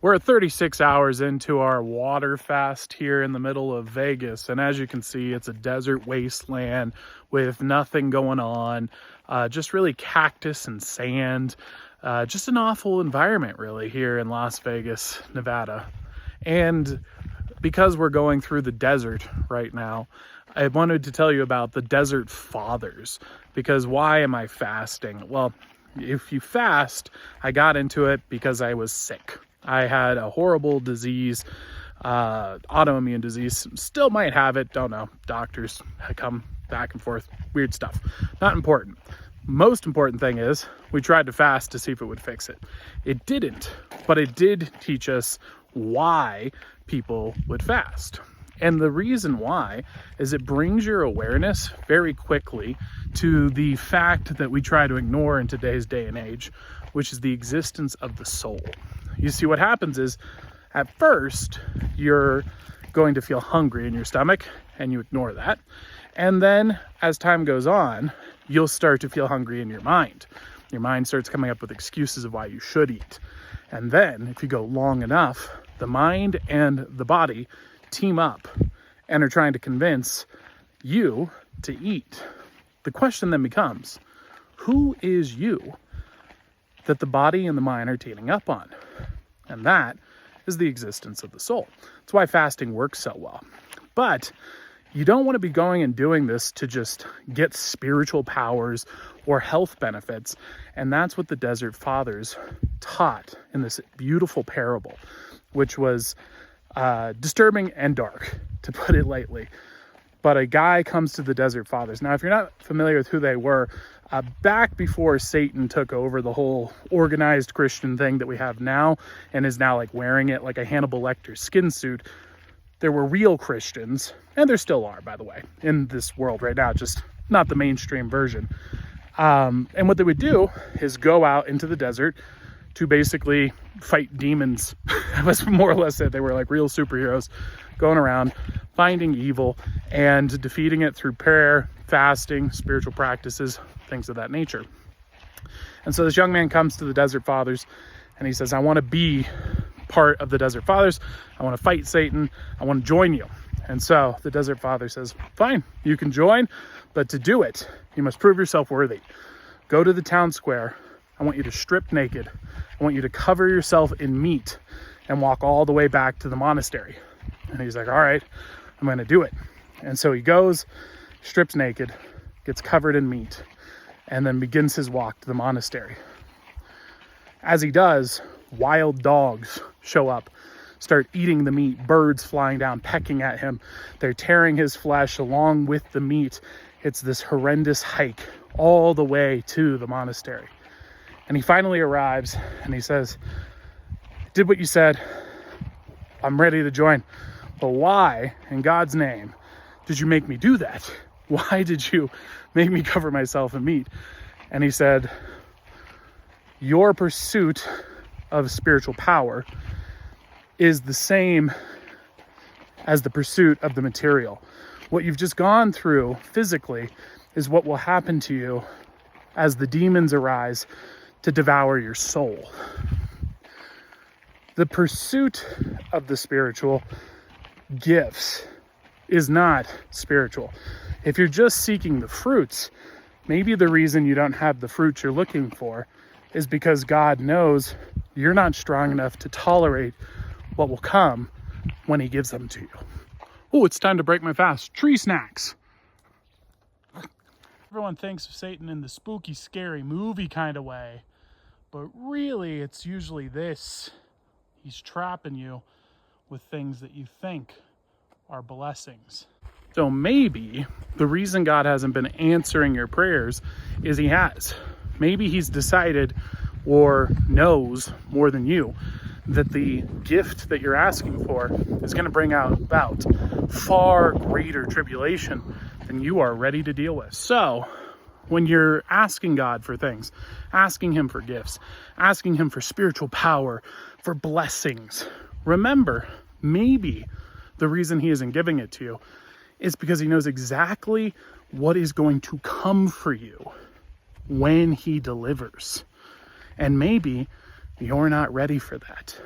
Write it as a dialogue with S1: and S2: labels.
S1: We're 36 hours into our water fast here in the middle of Vegas. And as you can see, it's a desert wasteland with nothing going on. Just really cactus and sand. Just an awful environment really here in Las Vegas, Nevada. And because we're going through the desert right now, I wanted to tell you about the Desert Fathers. Because why am I fasting? Well, if you fast, I got into it because I was sick. I had a horrible disease, autoimmune disease. Still might have it, don't know. Doctors come back and forth, weird stuff. Not important. Most important thing is we tried to fast to see if it would fix it. It didn't, but it did teach us why people would fast. And the reason why is it brings your awareness very quickly to the fact that we try to ignore in today's day and age, which is the existence of the soul. You see, what happens is at first you're going to feel hungry in your stomach and you ignore that. And then as time goes on, you'll start to feel hungry in your mind. Your mind starts coming up with excuses of why you should eat. And then if you go long enough, the mind and the body team up and are trying to convince you to eat. The question then becomes, who is you that the body and the mind are teaming up on? And that is the existence of the soul. That's why fasting works so well. But you don't want to be going and doing this to just get spiritual powers or health benefits. And that's what the Desert Fathers taught in this beautiful parable, which was disturbing and dark, to put it lightly. But a guy comes to the Desert Fathers. Now, if you're not familiar with who they were, back before Satan took over the whole organized Christian thing that we have now and is now like wearing it like a Hannibal Lecter skin suit, there were real Christians, and there still are, by the way, in this world right now, just not the mainstream version. And what they would do is go out into the desert to basically fight demons. That was more or less it. They were like real superheroes going around finding evil and defeating it through prayer, fasting, spiritual practices, things of that nature. And so this young man comes to the Desert Fathers and he says, I want to be part of the Desert Fathers. I want to fight Satan. I want to join you. And so the Desert Father says, fine, you can join, but to do it, you must prove yourself worthy. Go to the town square. I want you to strip naked. I want you to cover yourself in meat and walk all the way back to the monastery. And he's like, all right, I'm going to do it. And so he goes, strips naked, gets covered in meat, and then begins his walk to the monastery. As he does, wild dogs show up, start eating the meat, birds flying down, pecking at him. They're tearing his flesh along with the meat. It's this horrendous hike all the way to the monastery. And he finally arrives and he says, did what you said. I'm ready to join. But why, in God's name, did you make me do that? Why did you make me cover myself in meat? And he said, your pursuit of spiritual power is the same as the pursuit of the material. What you've just gone through physically is what will happen to you as the demons arise to devour your soul. The pursuit of the spiritual gifts is not spiritual. If you're just seeking the fruits, maybe the reason you don't have the fruits you're looking for is because God knows you're not strong enough to tolerate what will come when he gives them to you. Oh, it's time to break my fast. Tree snacks. Everyone thinks of Satan in the spooky, scary movie kind of way, but really it's usually this. He's trapping you with things that you think are blessings. So maybe the reason God hasn't been answering your prayers is he has. Maybe he's decided or knows more than you that the gift that you're asking for is going to bring about far greater tribulation than you are ready to deal with. So when you're asking God for things, asking him for gifts, asking him for spiritual power, for blessings, remember, maybe the reason he isn't giving it to you is because he knows exactly what is going to come for you when he delivers. And maybe you're not ready for that.